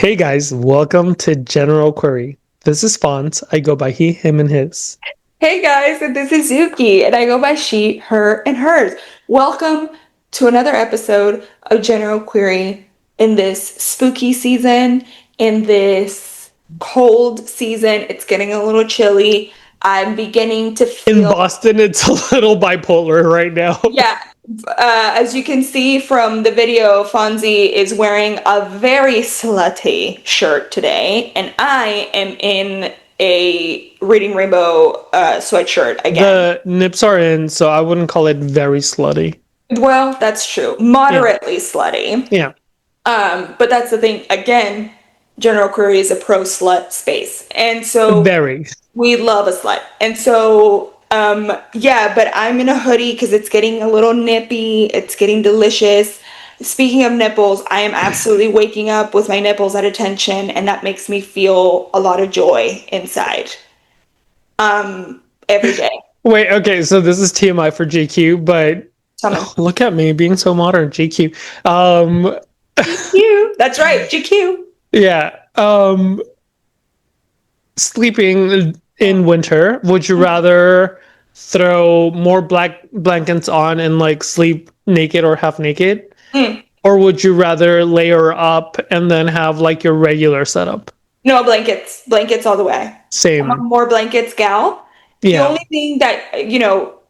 Hey guys, welcome to General Query. This is Fonz. I go by he, him, and his. Hey guys, and this is Zuki, and I go by she, her, and hers. Welcome to another episode of General Query in this spooky season, in this cold season. It's getting a little chilly. I'm beginning to In feel, Boston, it's a little bipolar right now. yeah, as you can see from the video, Fonzie is wearing a very slutty shirt today, and I am in a Reading Rainbow sweatshirt again. The nips are in, so I wouldn't call it very slutty. Well, that's true. Yeah, Moderately slutty. yeah, But that's the thing. Again, General Query is a pro slut space. And so very. we love a slut. And so, yeah, but I'm in a hoodie because it's getting a little nippy. It's getting delicious. Speaking of nipples, I am absolutely waking up with my nipples at attention, and that makes me feel a lot of joy inside. Every day. Wait, okay, so this is TMI for GQ, but Tell me. look at me being so modern, GQ. GQ. That's right, GQ. Yeah, sleeping in winter, would you rather throw more black blankets on and like sleep naked or half naked? Mm. Or would you rather layer up and then have like your regular setup? No, blankets. Blankets all the way. I'm a Same. more blankets gal. The Yeah. only thing that,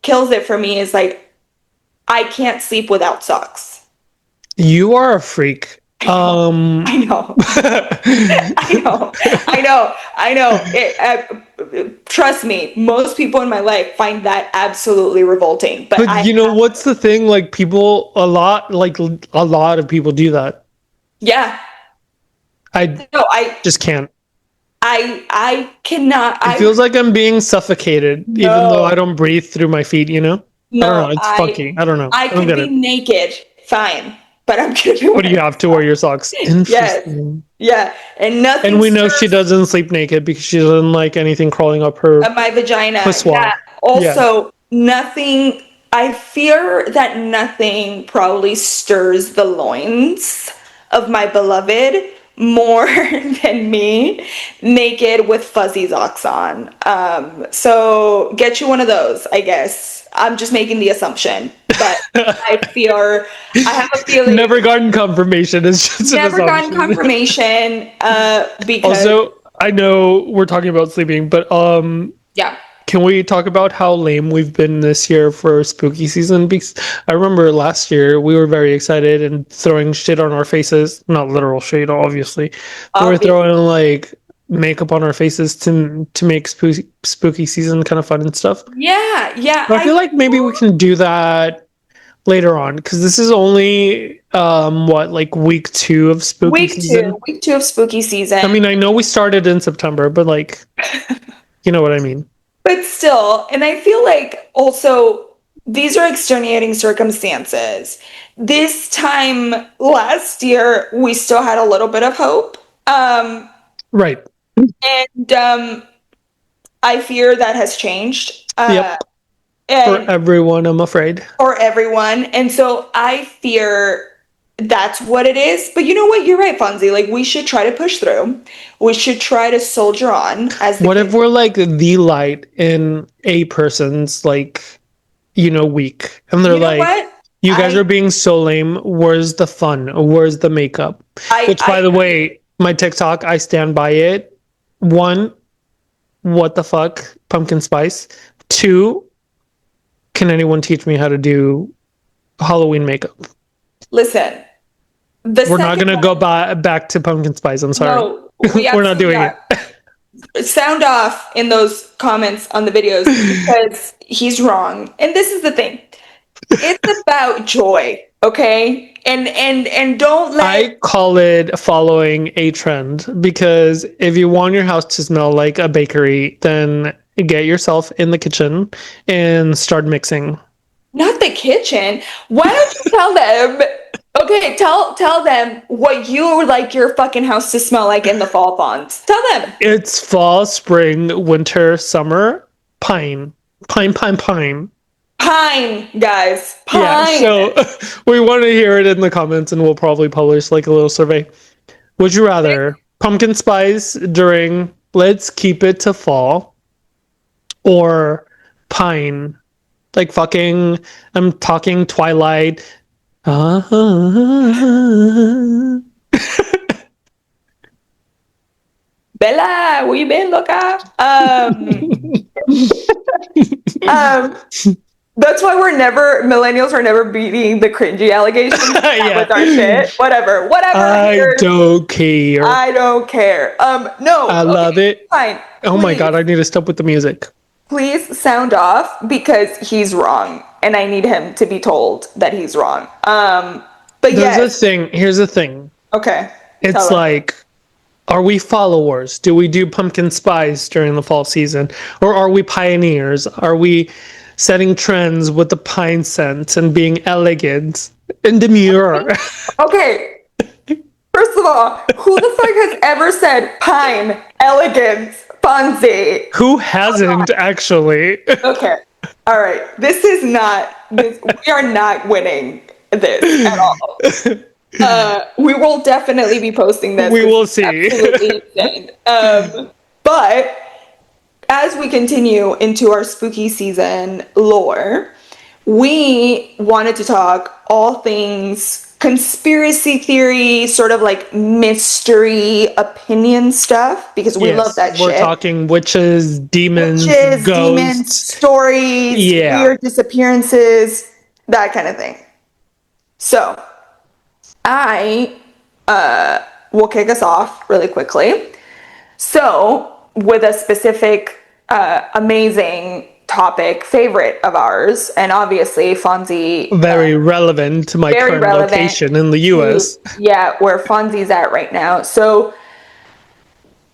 kills it for me is like I can't sleep without socks. You are a freak. I know. I know. I know. I know. Trust me, most people in my life find that absolutely revolting. But But you know what's the thing? Like a lot of people do that. yeah. I No, I just can't. I cannot. It feels like I'm being suffocated, even though I don't breathe through my feet, I don't know. It's funky. I don't know. I I don't could get be it. naked, fine, but I'm gonna be But do you have to wear your socks? yes, Interesting. yeah, and nothing And we know she stirs doesn't sleep naked because she doesn't like anything crawling up her my vagina. pissoir. Yeah. Yeah. Also, nothing. I fear that nothing probably stirs the loins of my beloved more than me naked with fuzzy socks on. So get you one of those, I guess. I'm just making the assumption, but I have a feeling Never gotten confirmation. It's just an never gotten assumption. confirmation, because Also, I know we're talking about sleeping, but yeah. can we talk about how lame we've been this year for spooky season? Because I remember last year we were very excited and throwing shit on our faces. Not literal shit, obviously. We were Obviously. throwing like makeup on our faces to make spooky season kind of fun and stuff. Yeah, yeah. But I feel like maybe we can do that later on because this is only what, like week 2 of spooky season. Week two of spooky season. I mean, I know we started in September, but like, you know what I mean. But still, and I feel like also these are extenuating circumstances. This time last year, we still had a little bit of hope. Right. And I fear that has changed. Yep. For And everyone, I'm afraid. for everyone. And so I fear that's what it is. But you know what? You're right, Fonzie. Like, we should try to push through. We should try to soldier on as the What if we're like the light in a person's like, week, and they're you know like, what? you guys I are being so lame. Where's the fun? Where's the makeup? Which, by the way, my TikTok, I stand by it. 1, what the fuck, pumpkin spice. 2, can anyone teach me how to do Halloween makeup? listen. We're not gonna go back to pumpkin spice. I'm sorry. No, we We're not doing it. Sound off in those comments on the videos because he's wrong. And this is the thing. It's about joy, okay? And don't let I call it following a trend because if you want your house to smell like a bakery, then get yourself in the kitchen and start mixing. not the kitchen. Why don't you tell them? Okay, tell them what you would like your fucking house to smell like in the fall, Fonz. Tell them. It's fall, spring, winter, summer, pine. Pine, pine, pine. Pine, guys. Yeah, Pine. so we want to hear it in the comments and we'll probably publish like a little survey. Would you rather pumpkin spice during let's keep it to fall, or pine. Like fucking, I'm talking Twilight. Bella, where you been, loca? That's why millennials are never beating the cringy allegations with our shit. Whatever. I don't care. I don't care. No. I love it. Fine. Oh my God, I need to stop with the music. Please sound off because he's wrong and I need him to be told that he's wrong. But here's the thing. Okay. It's like, are we followers? Do we do pumpkin spice during the fall season? Or are we pioneers? Are we setting trends with the pine scent and being elegant and demure? Okay. First of all, who the fuck has ever said pine, elegance, fancy? Who hasn't, actually? Okay. All right. We are not winning this at all. We will definitely be posting this. We will see. Absolutely insane. But as we continue into our spooky season lore, we wanted to talk all things conspiracy theory, sort of like mystery opinion stuff, because we love that shit. We're talking witches, demons, ghosts, stories, weird disappearances, that kind of thing. So I will kick us off really quickly. So with a specific amazing topic, favorite of ours, and obviously Fonzie, very relevant to my current location in the US. Yeah, where Fonzie's at right now. So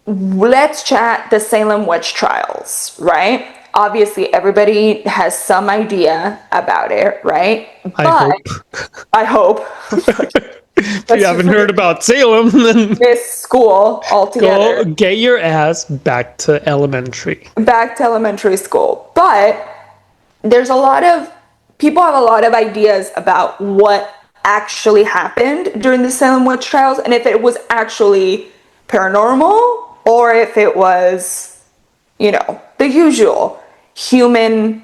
let's chat the Salem witch trials, right? Obviously everybody has some idea about it, right? I hope. If you haven't heard about Salem, then this school altogether. Go get your ass back to elementary. Back to elementary school. But there's people have a lot of ideas about what actually happened during the Salem witch trials, and if it was actually paranormal or if it was, the usual human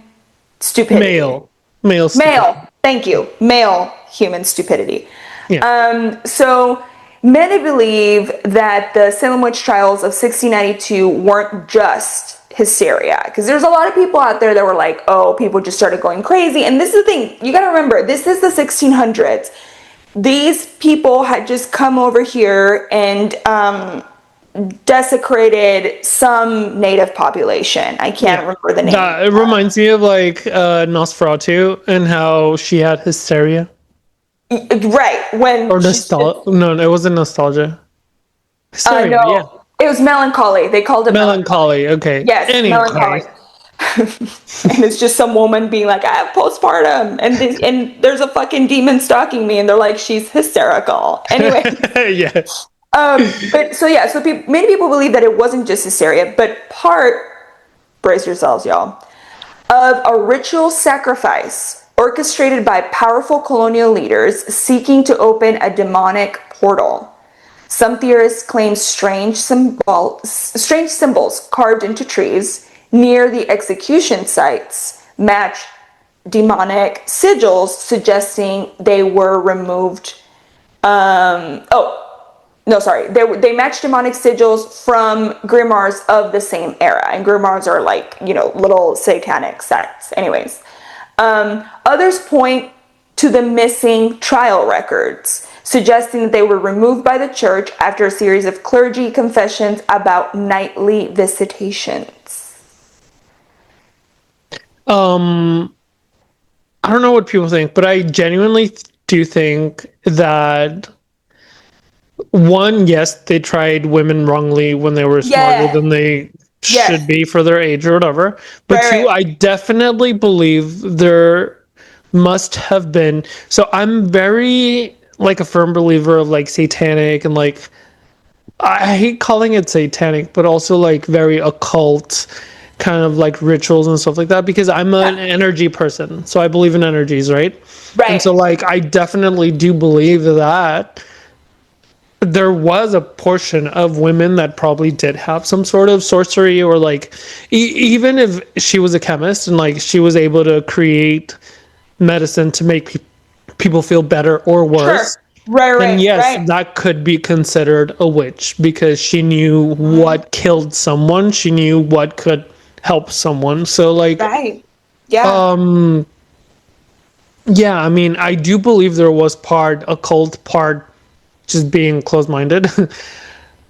stupidity. Male. Thank you. Male human stupidity. Yeah. So many believe that the Salem witch trials of 1692 weren't just hysteria, because there's a lot of people out there that were like, oh, people just started going crazy. And this is the thing, you got to remember, this is the 1600s. These people had just come over here and desecrated some native population. I can't remember the name. It reminds me of like Nosferatu and how she had hysteria. Right, or nostalgia. No, it wasn't nostalgia. Hysteria, no, it was melancholy. They called it melancholy. Okay. Yes, melancholy. And it's just some woman being like, I have postpartum, and there's a fucking demon stalking me, and they're like, she's hysterical. Anyway. Yes. Many people believe that it wasn't just hysteria, but brace yourselves, y'all, of a ritual sacrifice orchestrated by powerful colonial leaders seeking to open a demonic portal. Some theorists claim strange symbols carved into trees near the execution sites match demonic sigils, suggesting they were removed. They match demonic sigils from grimoires of the same era, and grimoires are like, little satanic sects. Anyways. Others point to the missing trial records, suggesting that they were removed by the church after a series of clergy confessions about nightly visitations. I don't know what people think, but I genuinely do think that one, yes, they tried women wrongly when they were smarter than they should be for their age or whatever. But two, I definitely believe there must have been. So I'm very like a firm believer of like satanic and like, I hate calling it satanic, but also like very occult kind of like rituals and stuff like that, because I'm an energy person. So I believe in energies, right? Right. And so like I definitely do believe that there was a portion of women that probably did have some sort of sorcery, or like even if she was a chemist and like she was able to create medicine to make people feel better or Sure. worse, Right, then right, yes, right. that could be considered a witch because she knew what killed someone, she knew what could help someone. So like, Right. Yeah. um yeah, I mean, I do believe there was part occult, part just being closed-minded.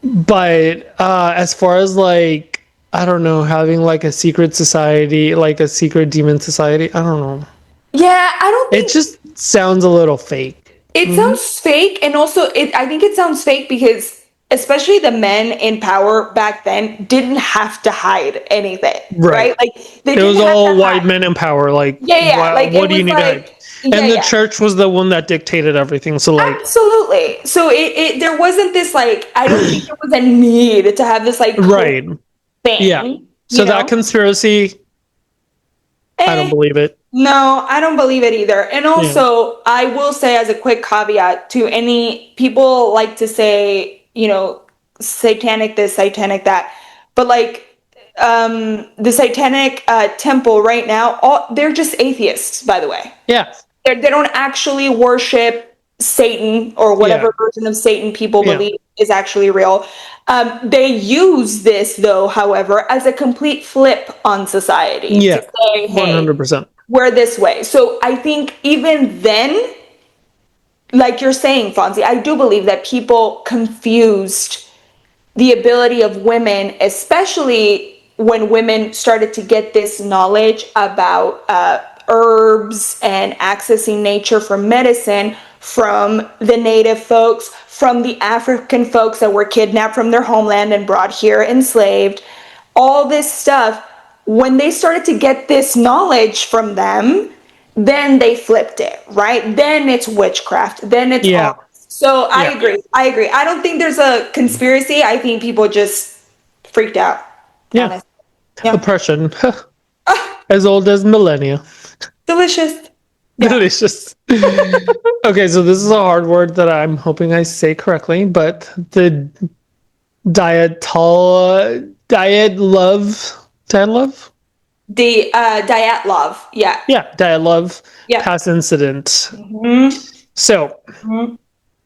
But as far as like, I don't know, having like a secret society, like a secret demon society, I don't know. Yeah, I don't It think just sounds a little fake. it sounds fake, and also I think it sounds fake because especially the men in power back then didn't have to hide anything, right? Right. Like they It was didn't have to all white hide. men in power. Like, Yeah, yeah, yeah. Like what it do you was need to hide? like yeah, And the yeah. church was the one that dictated everything. So like, Absolutely. So it there wasn't this like I don't think there was a need to have this like cult right. Yeah. thing, you So that know? conspiracy, I don't Eh, believe it. no, I don't believe it either. And Yeah. also, I will say as a quick caveat to any people like to say, you know, satanic this, satanic that, but like the satanic temple right now, all they're just atheists, by the way. Yeah. They don't actually worship Satan or Yeah. whatever version of Satan people Yeah. believe is actually real. They use this, though, however, as a complete flip on society to Yeah. say, hey, 100%. we're this way. So I think even then, like you're saying, Fonzie, I do believe that people confused the ability of women, especially when women started to get this knowledge about herbs and accessing nature for medicine from the native folks, from the African folks that were kidnapped from their homeland and brought here enslaved, all this stuff. When they started to get this knowledge from them, then they flipped it, right? Then it's witchcraft. Then it's Yeah. all. So I Yeah. agree. I agree. I don't think there's a conspiracy. I think people just freaked out. Yeah. Honestly. Yeah. Oppression. Ah, As old as millennia. delicious. Yeah. Delicious. Okay, so this is a hard word that I'm hoping I say correctly, but the diet love? The Dyatlov. Yeah. Yeah, diet love Yeah. past incident. Mm-hmm. So, Mm-hmm.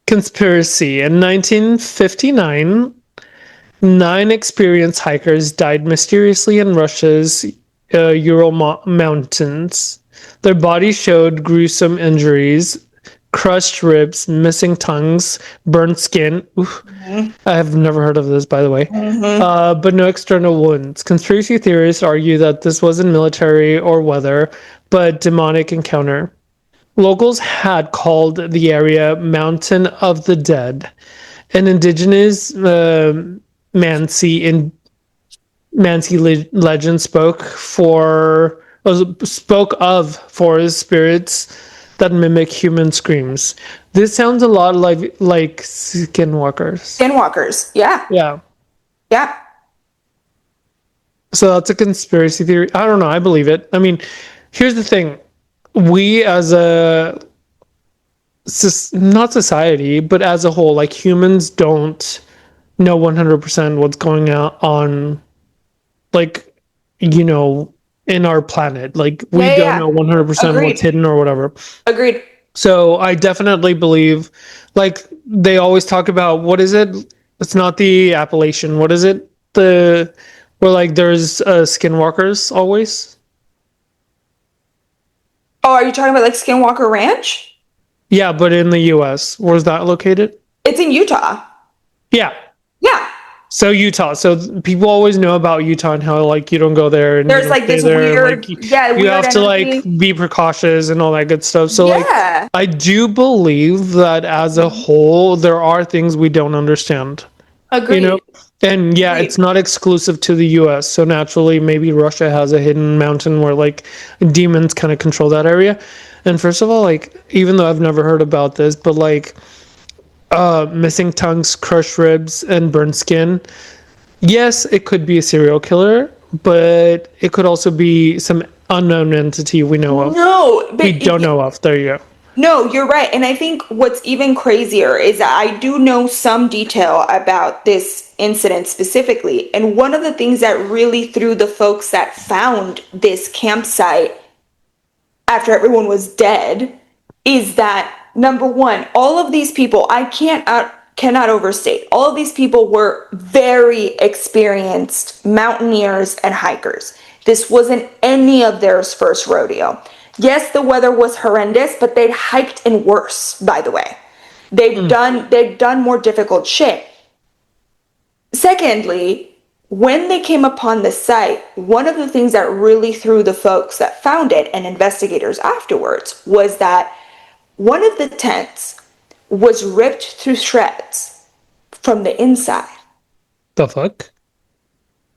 conspiracy. In 1959, 9 experienced hikers died mysteriously in Russia's Ural Mountains. Their bodies showed gruesome injuries, crushed ribs, missing tongues, burnt skin. Oof. I have never heard of this, by the way. Mm-hmm. But no external wounds. Conspiracy theorists argue that this wasn't military or weather, but demonic encounter. Locals had called the area Mountain of the Dead. An indigenous Mansi legend spoke of forest spirits that mimic human screams. This sounds a lot like skinwalkers. Skinwalkers. Yeah. Yeah. Yeah. So that's a conspiracy theory. I don't know. I believe it. I mean, here's the thing. We as a not society, but as a whole, like humans don't know 100% what's going on, like, in our planet. Like, Yeah. we Yeah. don't Yeah. know 100% what's Agreed. hidden or whatever. Agreed. So I definitely believe, like, they always talk about, what is it? It's not the Appalachian. What is it? Where, like, there's skinwalkers always. Oh, are you talking about like Skinwalker Ranch? Yeah, but in the US. Where's that located? It's in Utah. Yeah. Yeah. So Utah. So people always know about Utah and how like you don't go there and you There's don't like stay this there and weird, like yeah, you weird have to like energy. be precautious and all that good stuff. So like Yeah. I do believe that as a whole there are things we don't understand. You know? Agreed. And yeah, Agreed. it's not exclusive to the US. So naturally maybe Russia has a hidden mountain where like demons kind of control that area. And first of all, like even though I've never heard about this, but like missing tongues, crushed ribs, and burnt skin. Yes, it could be a serial killer, but it could also be some unknown entity we know of. No, We but don't know of. There you go. No, you're right. And I think what's even crazier is that I do know some detail about this incident specifically. And one of the things that really threw the folks that found this campsite after everyone was dead is that, number one, all of these people, cannot overstate, all of these people were very experienced mountaineers and hikers. This wasn't any of their first rodeo. Yes, the weather was horrendous, but they'd hiked in worse, by the way. They've done more difficult shit. Secondly, when they came upon the site, one of the things that really threw the folks that found it and investigators afterwards was that one of the tents was ripped through shreds from the inside. The fuck?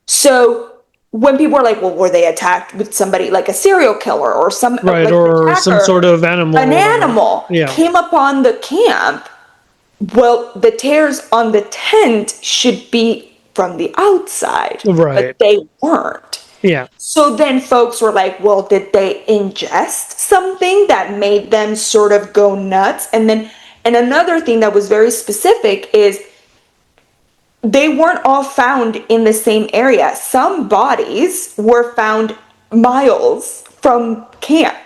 So when people are like, well, were they attacked with somebody like a serial killer or some right, like or some sort of animal? An animal came upon the camp. Well, the tears on the tent should be from the outside, right? But they weren't. Yeah. So then folks were like, well, did they ingest something that made them sort of go nuts? And another thing that was very specific is they weren't all found in the same area. Some bodies were found miles from camp.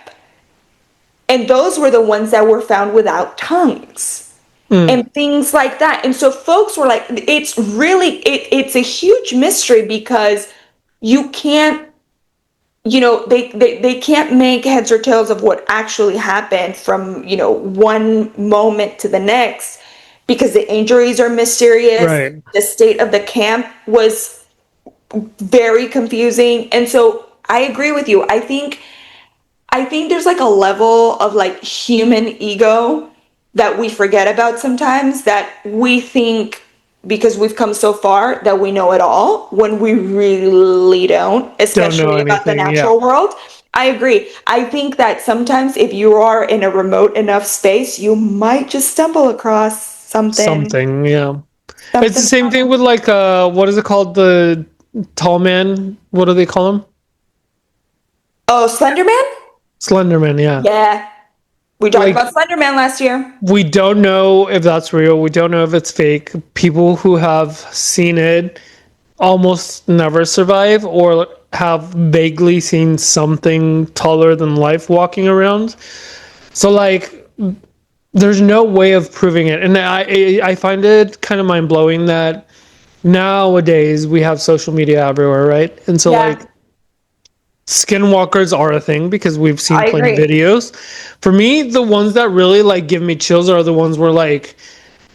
And those were the ones that were found without tongues. And things like that. And so folks were like, it's it's a huge mystery because you can't, they can't make heads or tails of what actually happened from, one moment to the next because the injuries are mysterious. Right. The state of the camp was very confusing. And so I agree with you. I think there's like a level of like human ego that we forget about sometimes, that we think because we've come so far that we know it all when we really don't, especially about the natural world. I agree. I think that sometimes if you are in a remote enough space, you might just stumble across something. Yeah. It's the same thing with like what is it called? The tall man? What do they call him? Oh, Slender Man? Slender Man, yeah. Yeah. We talked about Slender Man last year. We don't know if that's real. We don't know if it's fake. People who have seen it almost never survive or have vaguely seen something taller than life walking around. So like there's no way of proving it. And I find it kind of mind-blowing that nowadays we have social media everywhere, right? And so like skinwalkers are a thing because we've seen plenty of videos. For me, the ones that really like give me chills are the ones where like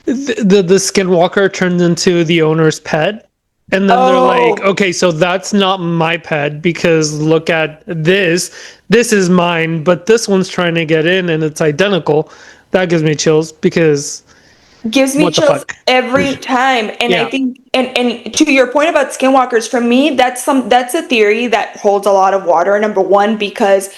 the skinwalker turns into the owner's pet. And then they're like, okay, so that's not my pet because look at this. This is mine, but this one's trying to get in and it's identical. That gives me chills because gives me chills every time. And I think and to your point about skinwalkers, for me that's a theory that holds a lot of water. Number one, because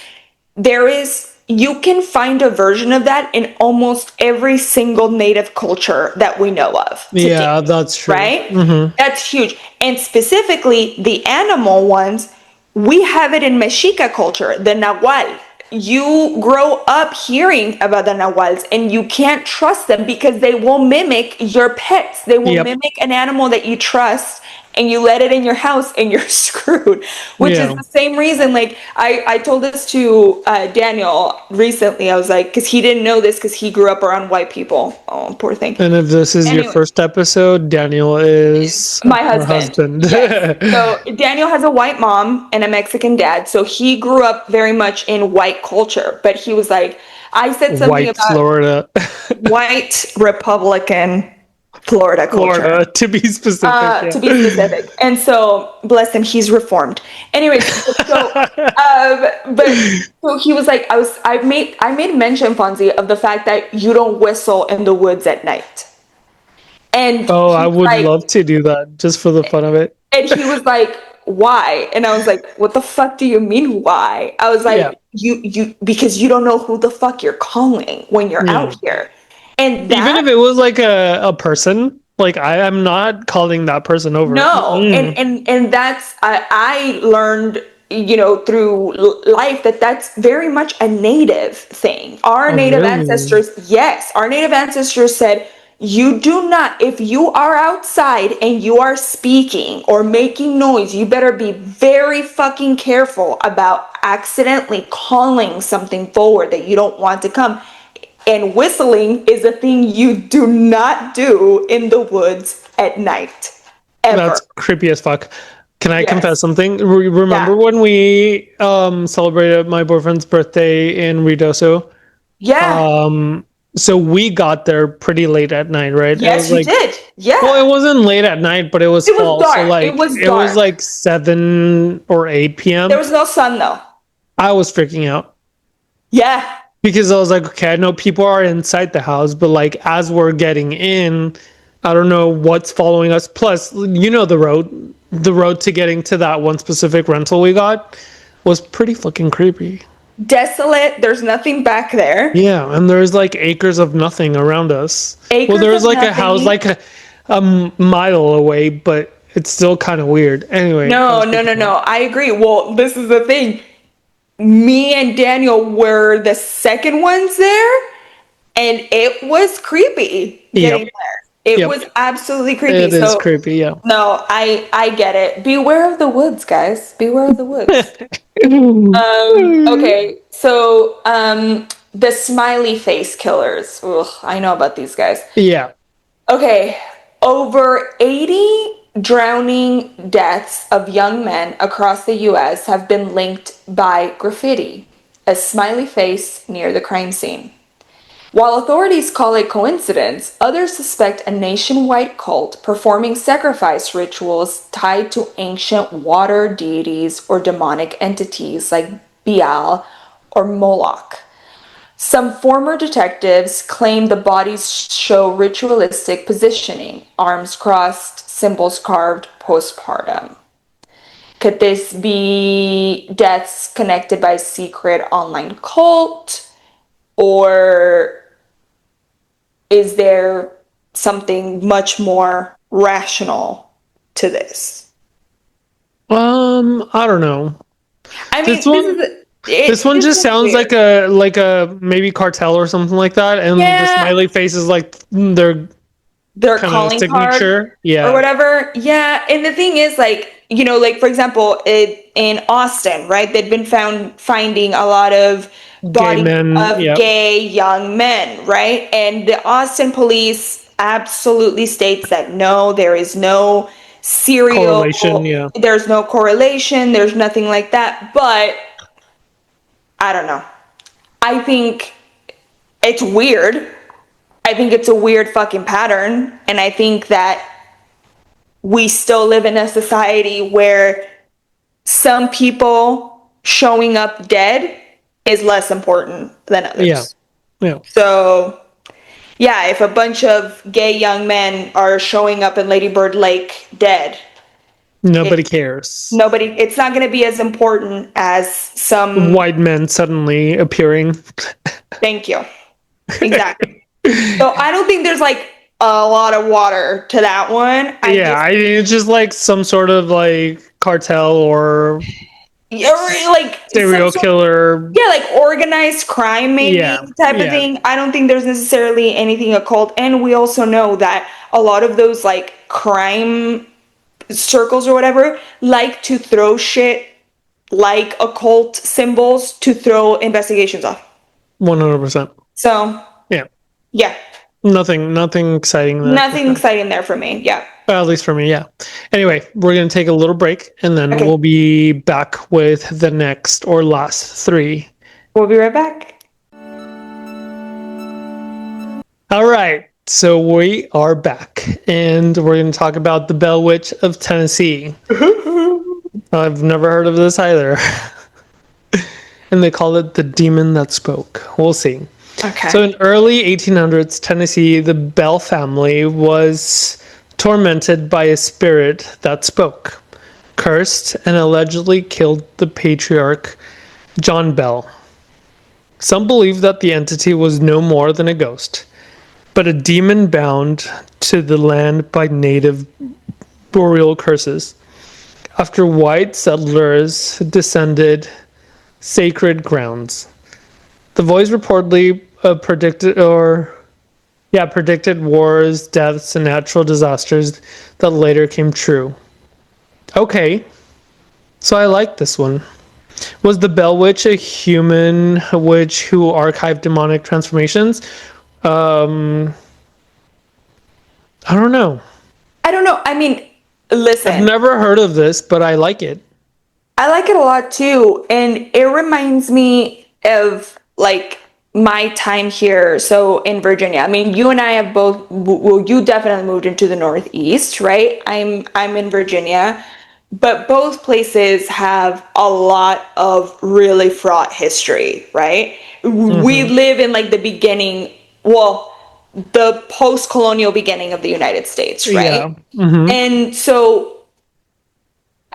you can find a version of that in almost every single native culture that we know of today, that's true, right? That's huge. And specifically the animal ones, we have it in Mexica culture, the Nahual. You grow up hearing about the Nahuals and you can't trust them because they will mimic your pets. They will mimic an animal that you trust, and you let it in your house and you're screwed, which is the same reason. Like I told this to Daniel recently. I was like, because he didn't know this because he grew up around white people. Oh, poor thing. And if this is your first episode, Daniel is my husband. Yes. So Daniel has a white mom and a Mexican dad. So he grew up very much in white culture. But he was like, I said something about Florida. White Republican Florida culture. Florida, to be specific. To be specific. And so, bless him, he's reformed. Anyways, so he was like, I made mention, Fonzie, of the fact that you don't whistle in the woods at night. And I would love to do that just for the fun of it. And he was like, why? And I was like, what the fuck do you mean why? I was like, you because you don't know who the fuck you're calling when you're out here. And even if it was like a person, like I'm not calling that person over. No, and that's I learned through life, that's very much a native thing. Our native ancestors, yes, our native ancestors said, you do not, if you are outside and you are speaking or making noise, you better be very fucking careful about accidentally calling something forward that you don't want to come. And whistling is a thing you do not do in the woods at night. Ever. That's creepy as fuck. Can I Yes. confess something? Remember when we celebrated my boyfriend's birthday in Ruidoso? Yeah. So we got there pretty late at night, right? It Yes, was you like, did. Yeah. well, it wasn't late at night, but it was It was fall. So dark. It like was it was dark. like 7 or 8 p.m. There was no sun though. I was freaking out. Yeah. Because I was like, okay, I know people are inside the house, but like as we're getting in, I don't know what's following us. Plus, the road to getting to that one specific rental we got was pretty fucking creepy. Desolate. There's nothing back there. Yeah, and there's like acres of nothing around us. Acres There's of like nothing. a house like a mile away, but it's still kind of weird. Anyway. No. I agree. Well, this is the thing. Me and Daniel were the second ones there, and it was creepy getting there. It was absolutely creepy. It is creepy, yeah. No, I get it. Beware of the woods, guys. Beware of the woods. Okay, so the smiley face killers. Ugh, I know about these guys. Yeah. Okay, over 80 drowning deaths of young men across the US have been linked by graffiti, a smiley face near the crime scene. While authorities call it coincidence, others suspect a nationwide cult performing sacrifice rituals tied to ancient water deities or demonic entities like Baal or Moloch. Some former detectives claim the bodies show ritualistic positioning, arms crossed, symbols carved postpartum. Could this be deaths connected by secret online cult? Or is there something much more rational to this? I don't know. I mean, this one just sounds weird. like a maybe cartel or something like that, and the smiley face is like their calling signature, card, or whatever. Yeah, and the thing is, like for example, in Austin, right? They've been finding a lot of bodies of gay young men, right? And the Austin police absolutely states that no, there is no serial correlation. There's no correlation. There's nothing like that. But I don't know. I think it's weird. I think it's a weird fucking pattern. And I think that we still live in a society where some people showing up dead is less important than others. Yeah. So, yeah, if a bunch of gay young men are showing up in Lady Bird Lake dead, nobody cares. It's not going to be as important as some white men suddenly appearing. Thank you. Exactly. So I don't think there's like a lot of water to that one. It's just like some sort of like cartel or like serial killer. Like organized crime maybe type of thing. I don't think there's necessarily anything occult. And we also know that a lot of those like crime circles or whatever like to throw shit like occult symbols to throw investigations off. 100%. So yeah. Nothing exciting there. Nothing exciting there for me. Yeah. Well, at least for me, yeah. Anyway, we're going to take a little break and then we'll be back with the next or last 3. We'll be right back. All right. So we are back and we're going to talk about the Bell Witch of Tennessee. I've never heard of this either. And they call it the demon that spoke. We'll see. Okay. So in early 1800s Tennessee, the Bell family was tormented by a spirit that spoke, cursed, and allegedly killed the patriarch John Bell. Some believe that the entity was no more than a ghost, but a demon bound to the land by native burial curses. after white settlers descended sacred grounds. The voice reportedly predicted wars, deaths, and natural disasters that later came true. Okay, so I like this one. Was the Bell Witch a human witch who archived demonic transformations? I don't know. I don't know. I mean, I've listen, never heard of this, but I like it. I like it a lot too. And it reminds me of like my time here. So in Virginia, I mean, you and I have both, well, you definitely moved into the Northeast, right? I'm in Virginia, but both places have a lot of really fraught history, right? We live in like the beginning, well, the post-colonial beginning of the United States, right? Yeah. Mm-hmm. And so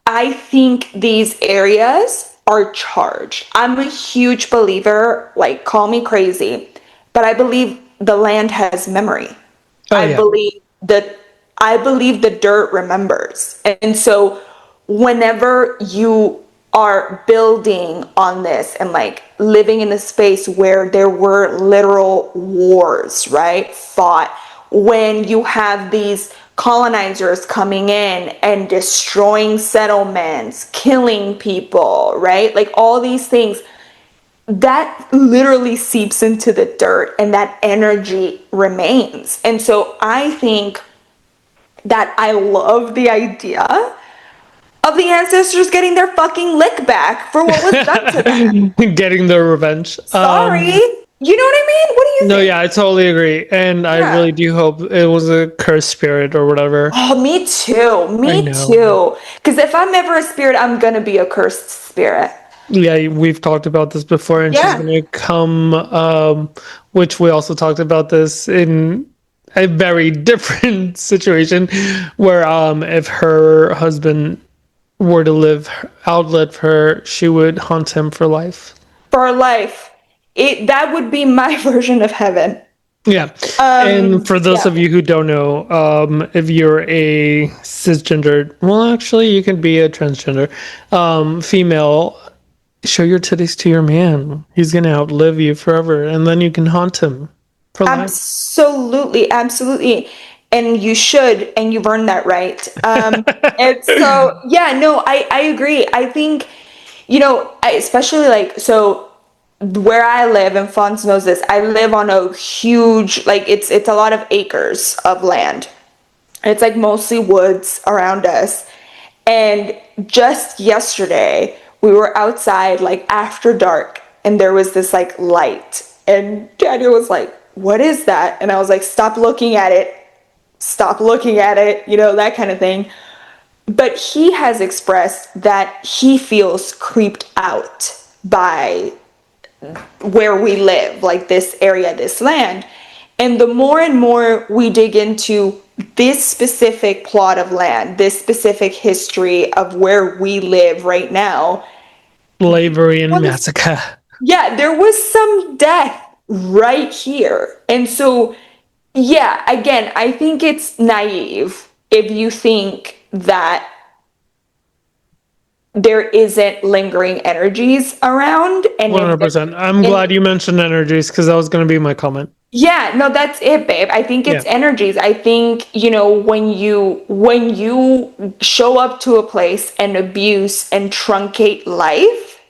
I think these areas are charged. I'm a huge believer, like, call me crazy, but I believe the land has memory. Oh I yeah. believe that I believe the dirt remembers. And so whenever you are building on this and like living in a space where there were literal wars, right? Fought, when you have these colonizers coming in and destroying settlements, killing people, right? Like all these things that literally seeps into the dirt and that energy remains. And so I think that I love the idea of the ancestors getting their fucking lick back for what was done to them. Getting their revenge. Sorry. You know what I mean? What do you No, think? yeah, I totally agree. And I Yeah. really do hope it was a cursed spirit or whatever. Oh, me too. I Me know. too. Because if I'm ever a spirit, I'm going to be a cursed spirit. Yeah, we've talked about this before, and she's Yeah. gonna come, which we also talked about this in a very different situation, where if her husband were to outlive her, she would haunt him for life. For life. That would be my version of heaven. Yeah. And for those Yeah. of you who don't know, if you're a cisgendered, well, actually, you can be a transgender, female, show your titties to your man. He's going to outlive you forever. And then you can haunt him for life. Absolutely, absolutely. And you should, and you've earned that right. And so, yeah, no, I agree. I think, especially like, so where I live, and Fonz knows this, I live on a huge, like, it's a lot of acres of land. It's like mostly woods around us. And just yesterday, we were outside like after dark, and there was this like light. And Daniel was like, "What is that?" And I was like, "Stop looking at it. Stop looking at it," that kind of thing. But he has expressed that he feels creeped out by where we live, like this area, this land. And the more and more we dig into this specific plot of land, this specific history of where we live right now, Slavery and massacre. yeah, there was some death right here. And so, yeah, again, I think it's naive if you think that there isn't lingering energies around and if 100%. I'm glad you mentioned energies because that was going to be my comment. yeah, no, that's it, babe. I think it's energies. I think, when you show up to a place and abuse and truncate life,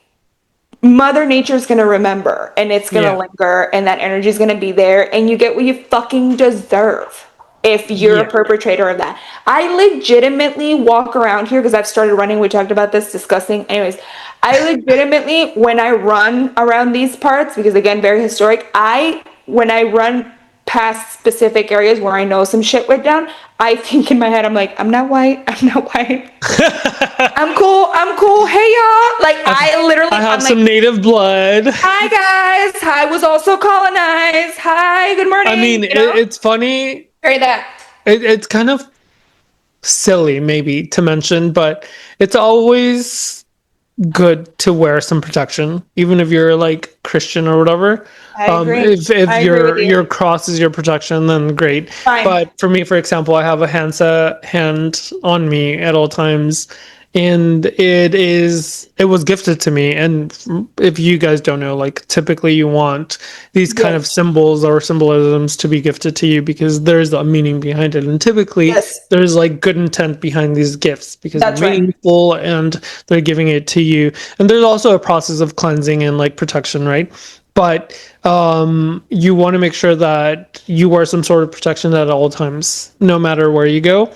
Mother Nature's gonna remember and it's gonna linger and that energy is gonna be there and you get what you fucking deserve if you're a perpetrator of that. I legitimately walk around here because I've started running. We talked about this, discussing. Anyways, I legitimately, when I run around these parts, because again, very historic, when I run past specific areas where I know some shit went down, I think in my head, I'm like, I'm not white. I'm not white. I'm cool. Hey y'all. Like I have I'm some like, native blood. hi guys. I was also colonized. Hi, good morning. I mean, it's funny. Carry that. It's kind of silly, maybe, to mention, but it's always good to wear some protection, even if you're like Christian or whatever. I agree. If I agree with you. your cross is your protection, then great. Fine. But for me, for example, I have a hand on me at all times, and it was gifted to me. And if you guys don't know, like typically you want these kind of Yes. symbols or symbolisms to be gifted to you because there's a meaning behind it, and typically Yes. there's like good intent behind these gifts because they're That's right. meaningful and they're giving it to you. And there's also a process of cleansing and like protection, right? But you want to make sure that you wear some sort of protection at all times, no matter where you go,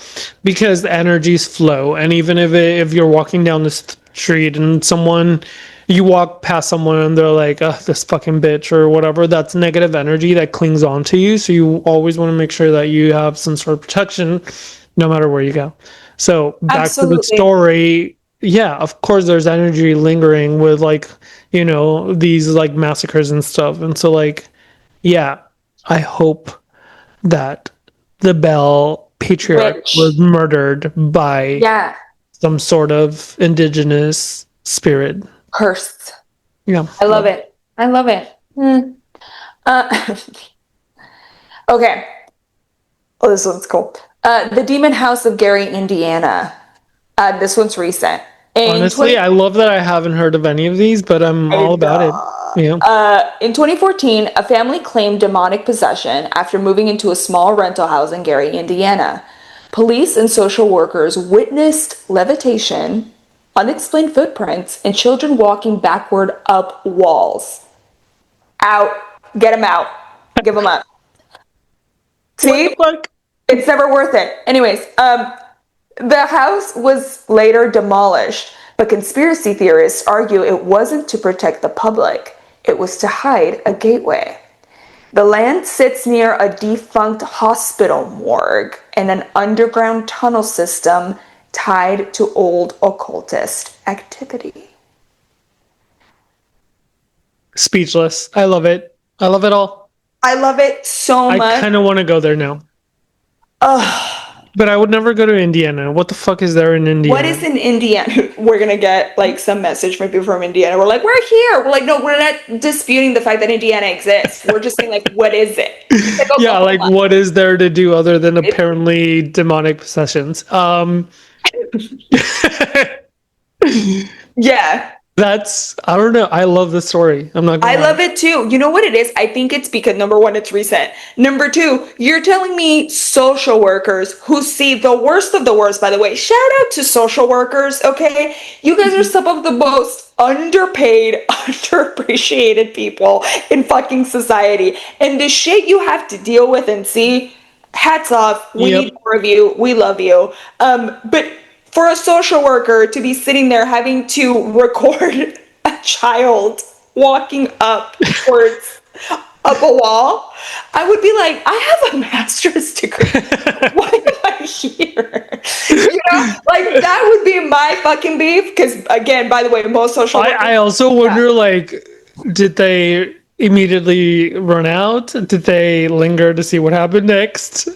because the energies flow. And even if you're walking down the street and you walk past someone and they're like, this fucking bitch or whatever, that's negative energy that clings onto you. So you always want to make sure that you have some sort of protection no matter where you go. So back to the Absolutely. story. Yeah, of course there's energy lingering with like, these like massacres and stuff. And so like, yeah, I hope that the Bell patriarch was Witch. murdered by Yeah. some sort of indigenous spirit. Curse. Yeah. I love it. I love it. Uh, okay. Oh, this one's cool. The Demon House of Gary, Indiana. This one's recent. Honestly, I love that I haven't heard of any of these, but I'm all about it. Yeah. In 2014, a family claimed demonic possession after moving into a small rental house in Gary, Indiana. Police and social workers witnessed levitation, unexplained footprints, and children walking backward up walls. Out. Get them out. Give them up. See? What the fuck? It's never worth it. Anyways, the house was later demolished, but conspiracy theorists argue it wasn't to protect the public, it was to hide a gateway. The land sits near a defunct hospital morgue and an underground tunnel system tied to old occultist activity. Speechless. I love it. I love it all. I love it so much. I kind of want to go there now. But I would never go to Indiana. What the fuck is there in Indiana? What is in Indiana? We're going to get like some message from people from Indiana. We're like, we're here. We're like, no, we're not disputing the fact that Indiana exists. We're just saying like, what is it? Like, oh, yeah, like what is there to do other than apparently demonic possessions? Yeah. I don't know. I love the story. I'm not gonna lie. love it too. You know what it is? I think it's because number one, it's recent. Number two, you're telling me social workers who see the worst of the worst, by the way. Shout out to social workers, okay? You guys are some of the most underpaid, underappreciated people in fucking society. And the shit you have to deal with and see, hats off. We need more of you. We love you. But for a social worker to be sitting there having to record a child walking up up a wall, I would be like, I have a master's degree. Why am I here? Like that would be my fucking beef. Because again, by the way, most social workers, I also wonder, like, did they immediately run out? Did they linger to see what happened next?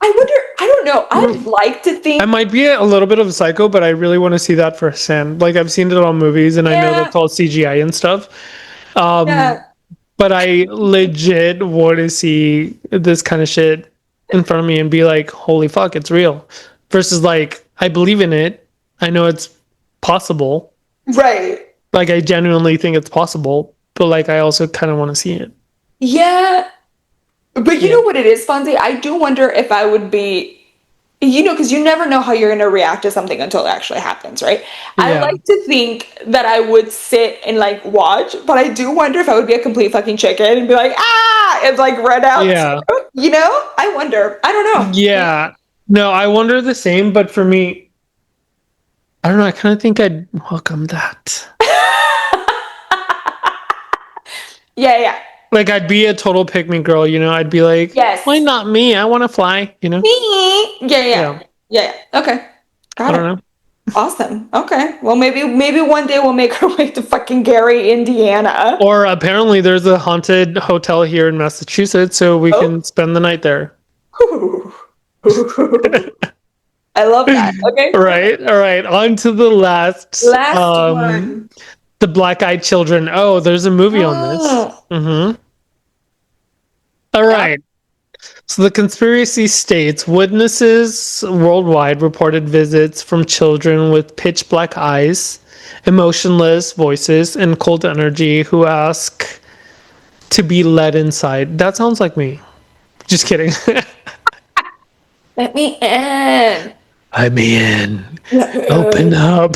I wonder, I don't know. I'd like to think I might be a little bit of a psycho, but I really want to see that firsthand. Like, I've seen it on movies, and I know that's all CGI and stuff. But I legit want to see this kind of shit in front of me and be like, holy fuck, it's real. Versus, like, I believe in it. I know it's possible. Right. Like, I genuinely think it's possible, but, like, I also kind of want to see it. Yeah. But you know what it is, Fonzie? I do wonder if I would be, because you never know how you're going to react to something until it actually happens, right? I like to think that I would sit and like watch, but I do wonder if I would be a complete fucking chicken and be like, and like run out. Yeah. I wonder. I don't know. Yeah. No, I wonder the same, but for me, I don't know. I kind of think I'd welcome that. Yeah. Like, I'd be a total pick-me girl, I'd be like, yes, why not me? I want to fly, Me. Yeah. Okay. I don't know. Awesome. Okay. Well, maybe one day we'll make our way to fucking Gary, Indiana. Or apparently there's a haunted hotel here in Massachusetts, so we can spend the night there. I love that. Okay. All right. On to the last one. The Black-Eyed Children. Oh, there's a movie on this. All right. So the conspiracy states witnesses worldwide reported visits from children with pitch black eyes, emotionless voices, and cold energy who ask to be led inside. That sounds like me. Just kidding. Let me in. I'm in. Let me Open in. up.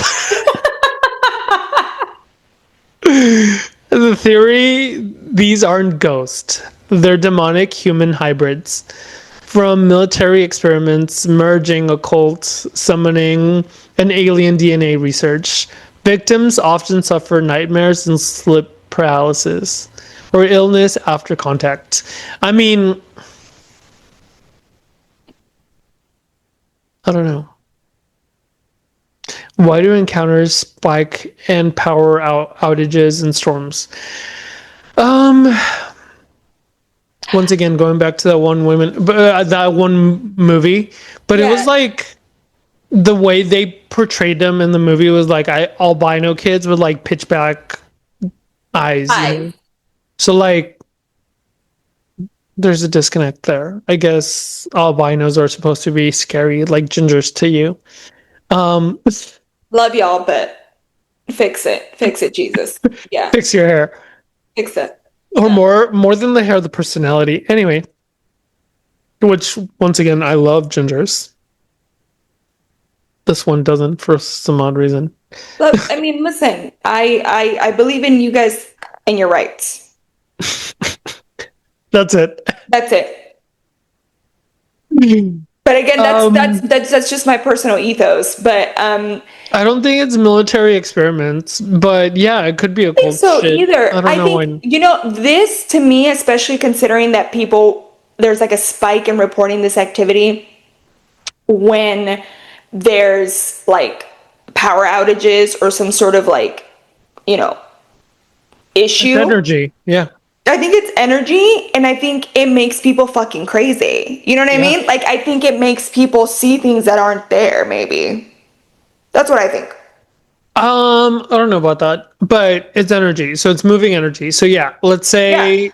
The theory, these aren't ghosts. They're demonic human hybrids. From military experiments, merging occult, summoning, and alien DNA research, victims often suffer nightmares and sleep paralysis or illness after contact. I mean, I don't know. Why do encounters spike and power outages and storms? Um, Once again, going back to that one that one movie, but it was Yeah. like the way they portrayed them in the movie was like albino kids with like pitch black eyes, you Hi. know. So like, there's a disconnect there. I guess albinos are supposed to be scary, like gingers to you. Um, Love y'all, but fix it. Fix it, Jesus. Yeah. Fix your hair, Fix it. or Yeah. more than the hair, the personality. Anyway, which once again, I love gingers. This one doesn't for some odd reason. Look, I mean, listen, I believe in you guys and your rights. That's it. That's it. But again, that's just my personal ethos. But I don't think it's military experiments, but yeah, it could be I think occult so shit. either. I don't I know think, when. this to me, especially considering that there's like a spike in reporting this activity when there's like power outages or some sort of like, you know, It's issue. energy. Yeah. I think it's energy, and I think it makes people fucking crazy. You know what I Yeah. mean? Like, I think it makes people see things that aren't there, maybe. That's what I think. I don't know about that, but it's energy. So it's moving energy. So yeah, let's Yeah. say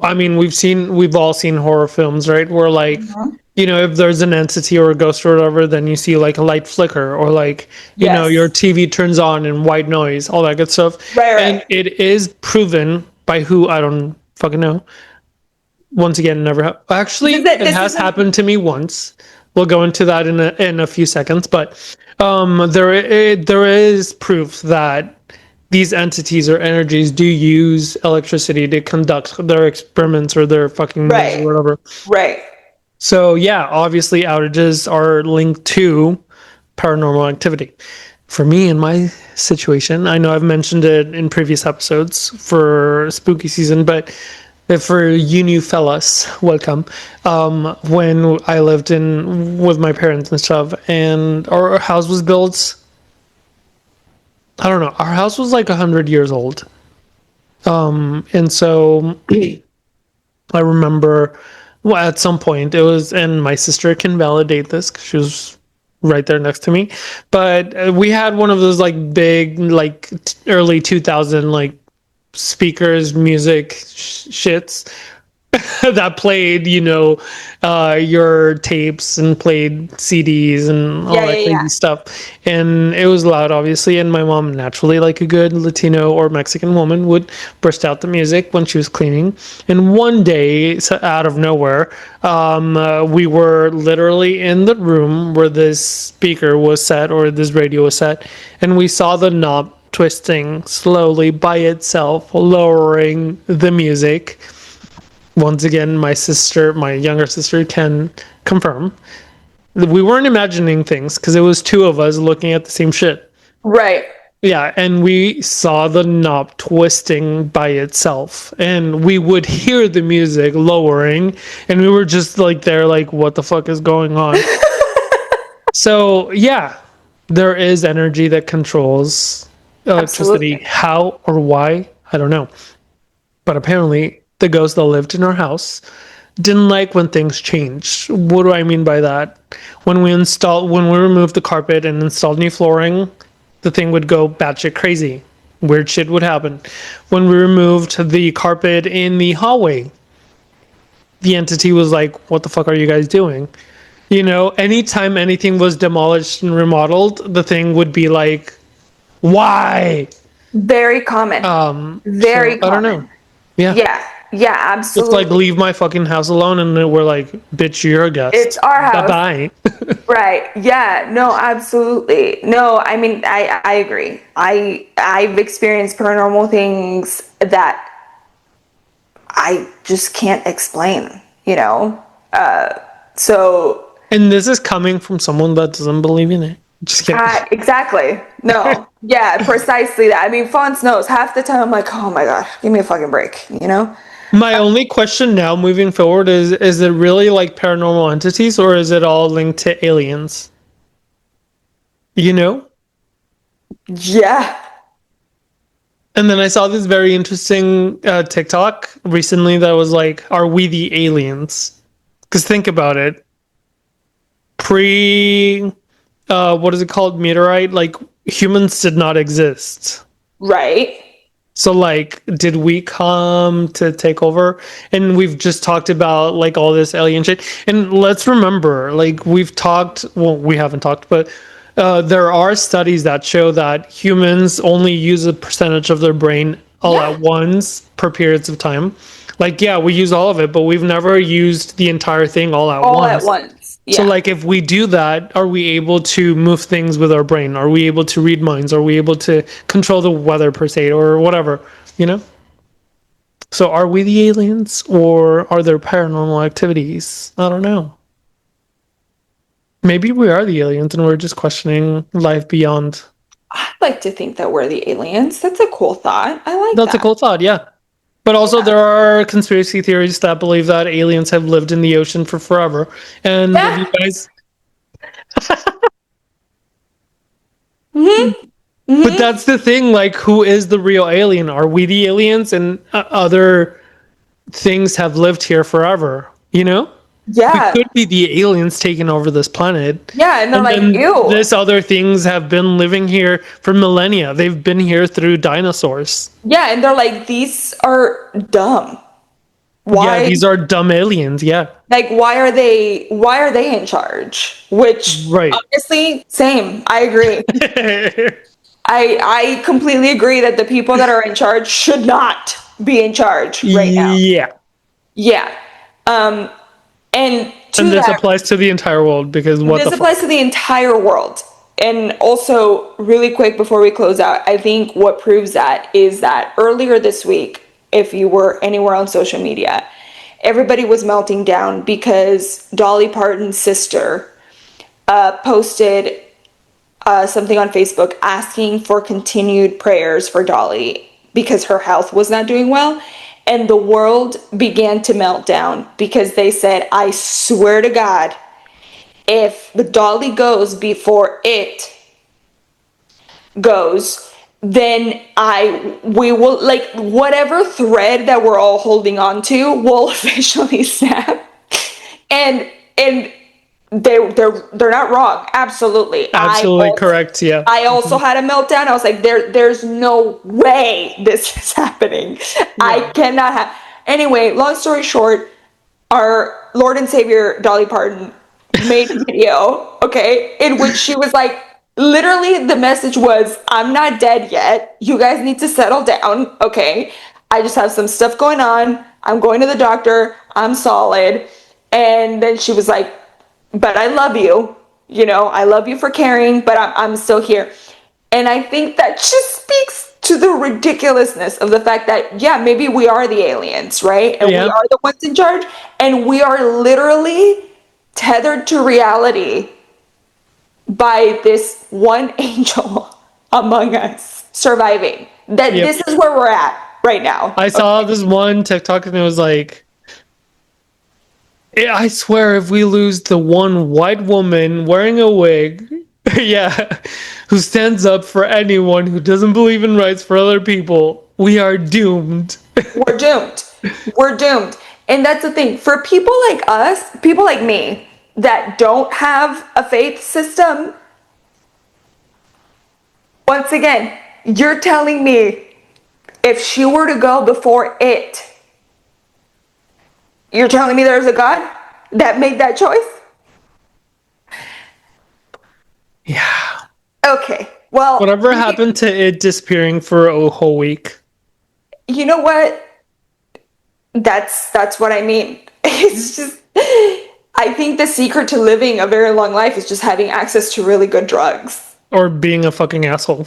I mean, we've all seen horror films, right? Where like, Mhm. if there's an entity or a ghost or whatever, then you see like a light flicker or like, your Yes. TV turns on and white noise, all that good stuff. Right, And right. it is proven by who I don't fucking know. Once again, This is actually, it. it This has isn't. happened to me once. We'll go into that in a few seconds, but there is proof that these entities or energies do use electricity to conduct their experiments or their fucking moves or Right. whatever. Right. So yeah, obviously outages are linked to paranormal activity. For me, in my situation, I know I've mentioned it in previous episodes for spooky season, but for you new fellas, welcome. When I lived in with my parents and stuff, and our house was built, I don't know, our house was like 100 years old, and so I remember, well, at some point it was, and my sister can validate this because she was right there next to me. But we had one of those like big, like early 2000 like speakers, music shits that played, your tapes and played CDs and all Yeah, that yeah, crazy yeah. stuff. And it was loud, obviously. And my mom, naturally, like a good Latino or Mexican woman, would burst out the music when she was cleaning. And one day, out of nowhere, we were literally in the room where this speaker was set or this radio was set, and we saw the knob twisting slowly by itself, lowering the music. Once again, my younger sister, can confirm. We weren't imagining things because it was two of us looking at the same shit. Right. Yeah, and we saw the knob twisting by itself, and we would hear the music lowering, and we were just like there, like, what the fuck is going on? So, yeah, there is energy that controls electricity. Absolutely. How or why, I don't know. But apparently, the ghost that lived in our house didn't like when things changed. What do I mean by that? When we removed the carpet and installed new flooring, the thing would go batshit crazy. Weird shit would happen. When we removed the carpet in the hallway, the entity was like, what the fuck are you guys doing? You know, anytime anything was demolished and remodeled, the thing would be like, why? Very common. So Very I don't know. common. Yeah. Yeah. Yeah, It's like, absolutely. leave my fucking house alone, and then we're like, bitch, you're a It's guest. our Bye house. bye. Right. Yeah. No, absolutely. No, I mean, I agree. I've experienced paranormal things that I just can't explain, you know? So, And this is coming from someone that doesn't believe in it. Just kidding. exactly. No. Yeah, precisely that. I mean, Fonz knows. Half the time I'm like, oh my gosh, give me a fucking break, you know? My only question now moving forward is it really like paranormal entities, or is it all linked to aliens? You know? Yeah. And then I saw this very interesting TikTok recently that was like, are we the aliens? Because think about it. Pre, what is it called? Meteorite? Like, humans did not exist. Right. So, like, did we come to take over? And we've just talked about like all this alien shit. And let's remember, like, we've talked, well, we haven't talked, but there are studies that show that humans only use a percentage of their brain all Yeah. at once per periods of time. Like, yeah, we use all of it, but we've never used the entire thing all at All at once. once. So, Yeah. like, if we do that, are we able to move things with our brain? Are we able to read minds? Are we able to control the weather, per se, or whatever, you know? So, are we the aliens, or are there paranormal activities? I don't know. Maybe we are the aliens and we're just questioning life beyond. I'd like to think that we're the aliens. That's a cool thought. I like That's a that. cool thought, yeah. But also, Yeah. there are conspiracy theories that believe that aliens have lived in the ocean for forever. And if you Yeah. guys, Mm-hmm. but Mm-hmm. that's the thing, like, who is the real alien? Are we the aliens, and other things have lived here forever? You know, we Yeah. could be the aliens taking over this planet, Yeah. And they're and like, then ew. this other things have been living here for millennia. They've been here through dinosaurs. Yeah. And they're like, these are dumb. Yeah, Why? these are dumb aliens. Yeah, Like, why are they in charge? Which right. honestly, same. I agree. I completely agree that the people that are in charge should not be in charge right now. Yeah, Yeah. Um, and and to this that, applies to the entire world, because what the this applies fuck? to the entire world. And also, really quick before we close out, I think what proves that is that earlier this week, if you were anywhere on social media, everybody was melting down because Dolly Parton's sister posted something on Facebook asking for continued prayers for Dolly because her health was not doing well. And the world began to melt down because they said, I swear to God, if the Dolly goes before it goes, then we will, like, whatever thread that we're all holding on to will officially snap. And they're not wrong. Absolutely. Absolutely correct. Yeah. I also had a meltdown. I was like, there's no way this is happening. I Yeah. cannot have. Anyway, long story short, our Lord and Savior Dolly Parton made a video, okay, in which she was like, literally, the message was, I'm not dead yet. You guys need to settle down, okay? I just have some stuff going on. I'm going to the doctor. I'm solid. And then she was like, but I love you. You know, I love you for caring, but I'm still here. And I think that just speaks to the ridiculousness of the fact that, yeah, maybe we are the aliens, right? And we Yeah. are the ones in charge. And we are literally tethered to reality by this one angel among us surviving. That Yep. this is where we're at right now. I saw this one TikTok and it was like, I swear if we lose the one white woman wearing a wig, yeah, who stands up for anyone who doesn't believe in rights for other people, we are doomed. We're doomed. We're doomed. And that's the thing. For people like us, people like me, that don't have a faith system, once again, you're telling me if she were to go before it, You're telling me there's a God that made that choice? Yeah. Okay. Well, Whatever happened to it disappearing for a whole week? you know what? That's what I mean. It's just I think the secret to living a very long life is just having access to really good drugs. Or being a fucking asshole.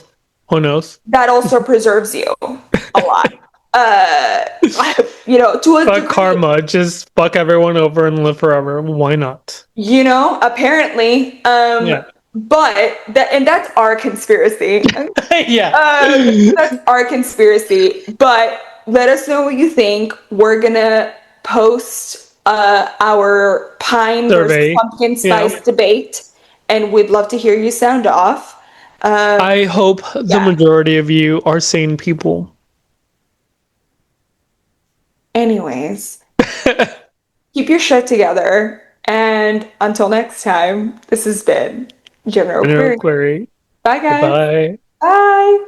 Who knows? That also preserves you a lot. Uh, to a Fuck degree, karma. Just fuck everyone over and live forever. Why not? apparently. Yeah. But that's our conspiracy. Yeah. That's our conspiracy. But let us know what you think. We're gonna post our pine versus Survey. pumpkin Yeah. spice debate, and we'd love to hear you sound off. I hope the Yeah. majority of you are sane people. Anyways, keep your shit together, and until next time, this has been General General Query. Query. Bye, guys. Goodbye. Bye.